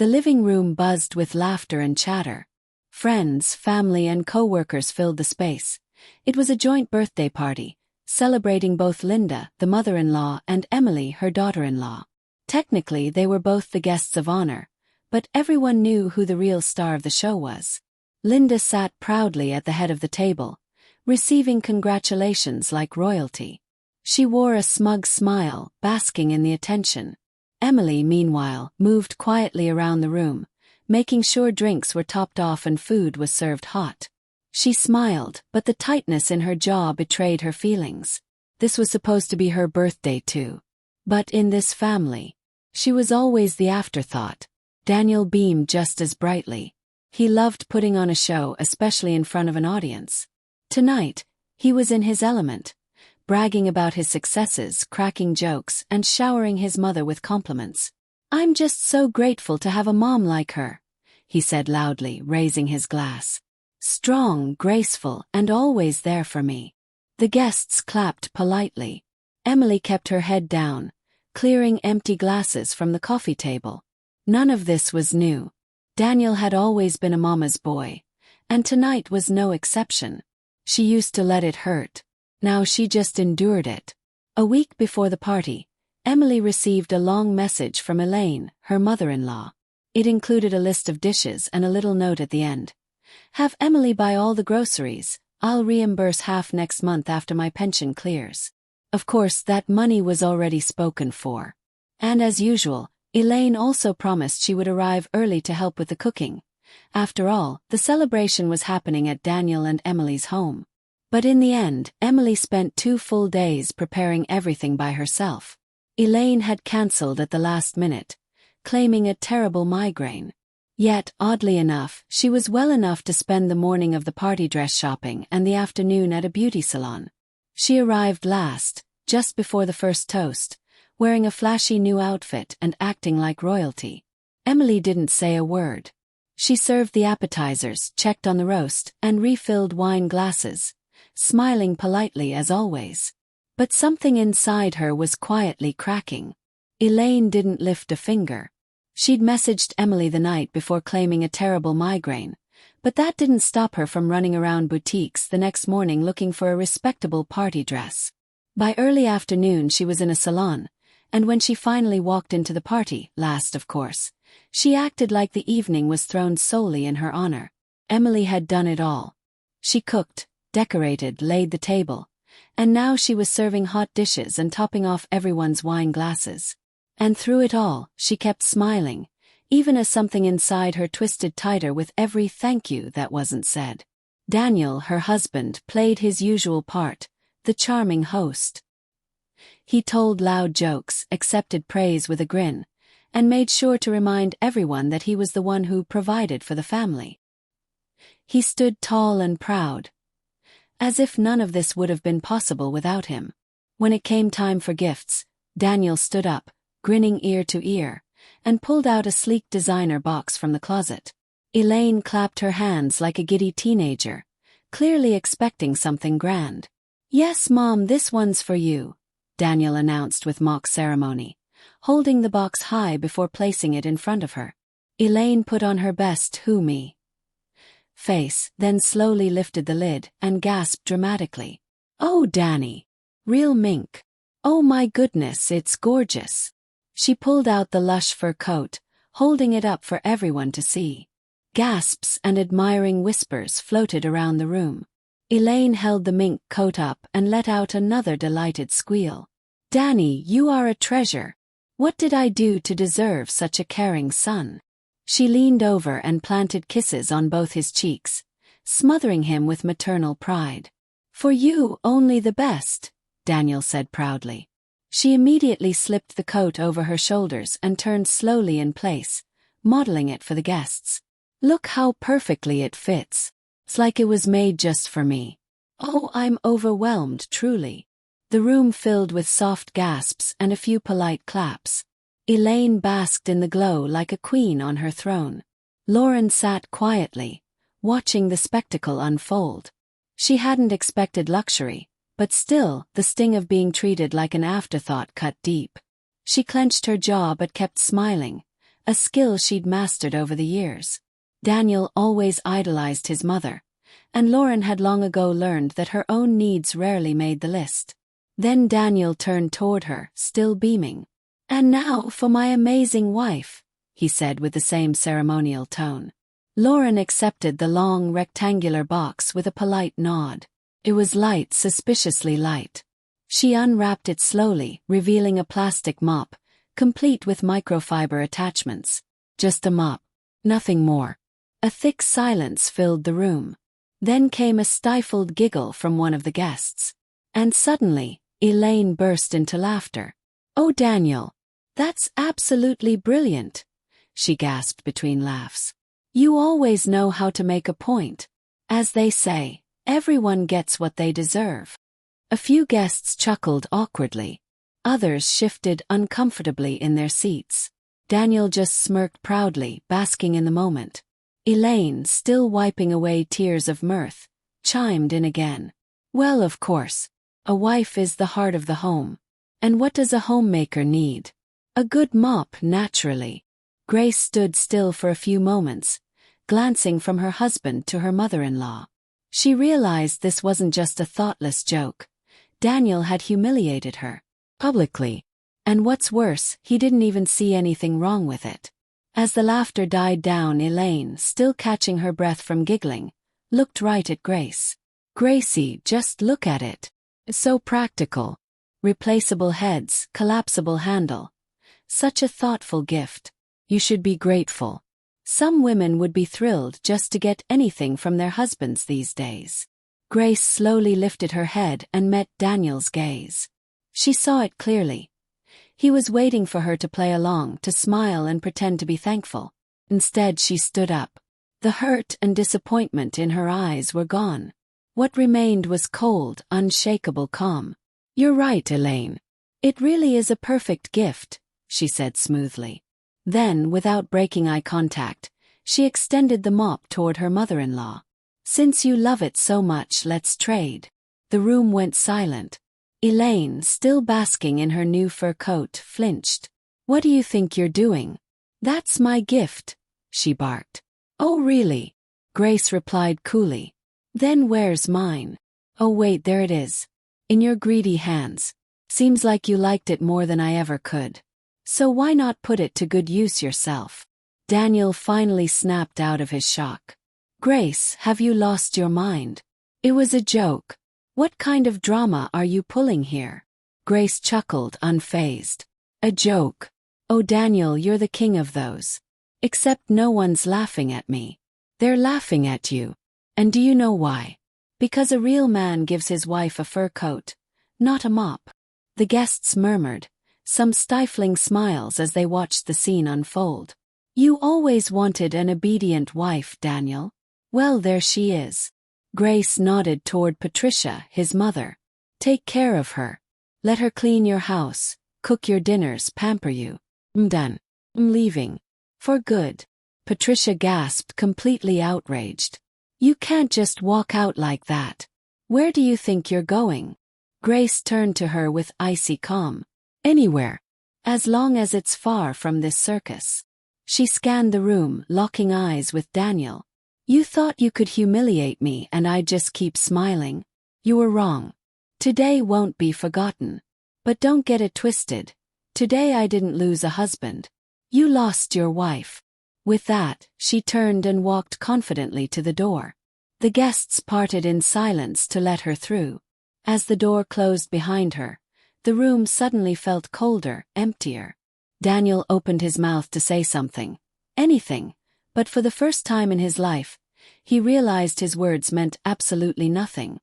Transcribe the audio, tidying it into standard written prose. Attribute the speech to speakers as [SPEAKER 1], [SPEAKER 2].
[SPEAKER 1] The living room buzzed with laughter and chatter. Friends, family, and co-workers filled the space. It was a joint birthday party, celebrating both Linda, the mother-in-law, and Emily, her daughter-in-law. Technically, they were both the guests of honor, but everyone knew who the real star of the show was. Linda sat proudly at the head of the table, receiving congratulations like royalty. She wore a smug smile, basking in the attention. Emily, meanwhile, moved quietly around the room, making sure drinks were topped off and food was served hot. She smiled, but the tightness in her jaw betrayed her feelings. This was supposed to be her birthday too. But in this family, she was always the afterthought. Daniel beamed just as brightly. He loved putting on a show, especially in front of an audience. Tonight, he was in his element, bragging about his successes, cracking jokes, and showering his mother with compliments. "I'm just so grateful to have a mom like her," he said loudly, raising his glass. "Strong, graceful, and always there for me." The guests clapped politely. Emily kept her head down, clearing empty glasses from the coffee table. None of this was new. Daniel had always been a mama's boy, and tonight was no exception. She used to let it hurt. Now she just endured it. A week before the party, Emily received a long message from Elaine, her mother-in-law. It included a list of dishes and a little note at the end. "Have Emily buy all the groceries. I'll reimburse half next month after my pension clears." Of course, that money was already spoken for. And as usual, Elaine also promised she would arrive early to help with the cooking. After all, the celebration was happening at Daniel and Emily's home. But in the end, Emily spent 2 full days preparing everything by herself. Elaine had cancelled at the last minute, claiming a terrible migraine. Yet, oddly enough, she was well enough to spend the morning of the party dress shopping and the afternoon at a beauty salon. She arrived last, just before the first toast, wearing a flashy new outfit and acting like royalty. Emily didn't say a word. She served the appetizers, checked on the roast, and refilled wine glasses, smiling politely as always. But something inside her was quietly cracking. Elaine didn't lift a finger. She'd messaged Emily the night before claiming a terrible migraine, but that didn't stop her from running around boutiques the next morning looking for a respectable party dress. By early afternoon she was in a salon, and when she finally walked into the party, last of course, she acted like the evening was thrown solely in her honor. Emily had done it all. She cooked, decorated, laid the table, and now she was serving hot dishes and topping off everyone's wine glasses. And through it all, she kept smiling, even as something inside her twisted tighter with every thank you that wasn't said. Daniel, her husband, played his usual part, the charming host. He told loud jokes, accepted praise with a grin, and made sure to remind everyone that he was the one who provided for the family. He stood tall and proud, as if none of this would have been possible without him. When it came time for gifts, Daniel stood up, grinning ear to ear, and pulled out a sleek designer box from the closet. Elaine clapped her hands like a giddy teenager, clearly expecting something grand. "Yes, Mom, this one's for you," Daniel announced with mock ceremony, holding the box high before placing it in front of her. Elaine put on her best "who-me" face, then slowly lifted the lid and gasped dramatically. "Oh, Danny! Real mink! Oh my goodness, it's gorgeous!" She pulled out the lush fur coat, holding it up for everyone to see. Gasps and admiring whispers floated around the room. Elaine held the mink coat up and let out another delighted squeal. "Danny, you are a treasure. What did I do to deserve such a caring son?" She leaned over and planted kisses on both his cheeks, smothering him with maternal pride. "For you, only the best," Daniel said proudly. She immediately slipped the coat over her shoulders and turned slowly in place, modeling it for the guests. "Look how perfectly it fits. It's like it was made just for me. Oh, I'm overwhelmed, truly." The room filled with soft gasps and a few polite claps. Elaine basked in the glow like a queen on her throne. Lauren sat quietly, watching the spectacle unfold. She hadn't expected luxury, but still, the sting of being treated like an afterthought cut deep. She clenched her jaw but kept smiling, a skill she'd mastered over the years. Daniel always idolized his mother, and Lauren had long ago learned that her own needs rarely made the list. Then Daniel turned toward her, still beaming. "And now for my amazing wife," he said with the same ceremonial tone. Lauren accepted the long rectangular box with a polite nod. It was light, suspiciously light. She unwrapped it slowly, revealing a plastic mop, complete with microfiber attachments. Just a mop. Nothing more. A thick silence filled the room. Then came a stifled giggle from one of the guests. And suddenly, Elaine burst into laughter. "Oh, Daniel, that's absolutely brilliant," she gasped between laughs. "You always know how to make a point. As they say, everyone gets what they deserve." A few guests chuckled awkwardly. Others shifted uncomfortably in their seats. Daniel just smirked proudly, basking in the moment. Elaine, still wiping away tears of mirth, chimed in again. "Well, of course, a wife is the heart of the home. And what does a homemaker need? A good mop, naturally." Grace stood still for a few moments, glancing from her husband to her mother-in-law. She realized this wasn't just a thoughtless joke. Daniel had humiliated her, publicly. And what's worse, he didn't even see anything wrong with it. As the laughter died down, Elaine, still catching her breath from giggling, looked right at Grace. "Gracie, just look at it. So practical. Replaceable heads, collapsible handle. Such a thoughtful gift. You should be grateful. Some women would be thrilled just to get anything from their husbands these days." Grace slowly lifted her head and met Daniel's gaze. She saw it clearly. He was waiting for her to play along, to smile and pretend to be thankful. Instead, she stood up. The hurt and disappointment in her eyes were gone. What remained was cold, unshakable calm. "You're right, Elaine. It really is a perfect gift," she said smoothly. Then, without breaking eye contact, she extended the mop toward her mother-in-law. "Since you love it so much, let's trade." The room went silent. Elaine, still basking in her new fur coat, flinched. "What do you think you're doing?" "That's my gift," she barked. "Oh, really?" Grace replied coolly. "Then where's mine?" "Oh wait, there it is. In your greedy hands. Seems like you liked it more than I ever could. So why not put it to good use yourself?" Daniel finally snapped out of his shock. "Grace, have you lost your mind? It was a joke. What kind of drama are you pulling here?" Grace chuckled, unfazed. "A joke? Oh, Daniel, you're the king of those. Except no one's laughing at me. They're laughing at you. And do you know why? Because a real man gives his wife a fur coat, not a mop." The guests murmured, some stifling smiles as they watched the scene unfold. "You always wanted an obedient wife, Daniel. Well, there she is." Grace nodded toward Patricia, his mother. "Take care of her. Let her clean your house, cook your dinners, pamper you." "I'm done. I'm leaving. For good." Patricia gasped, completely outraged. "You can't just walk out like that. Where do you think you're going?" Grace turned to her with icy calm. "Anywhere. As long as it's far from this circus." She scanned the room, locking eyes with Daniel. "You thought you could humiliate me and I'd just keep smiling? You were wrong. Today won't be forgotten. But don't get it twisted. Today I didn't lose a husband. You lost your wife." With that, she turned and walked confidently to the door. The guests parted in silence to let her through. As the door closed behind her, the room suddenly felt colder, emptier. Daniel opened his mouth to say something. Anything. But for the first time in his life, he realized his words meant absolutely nothing.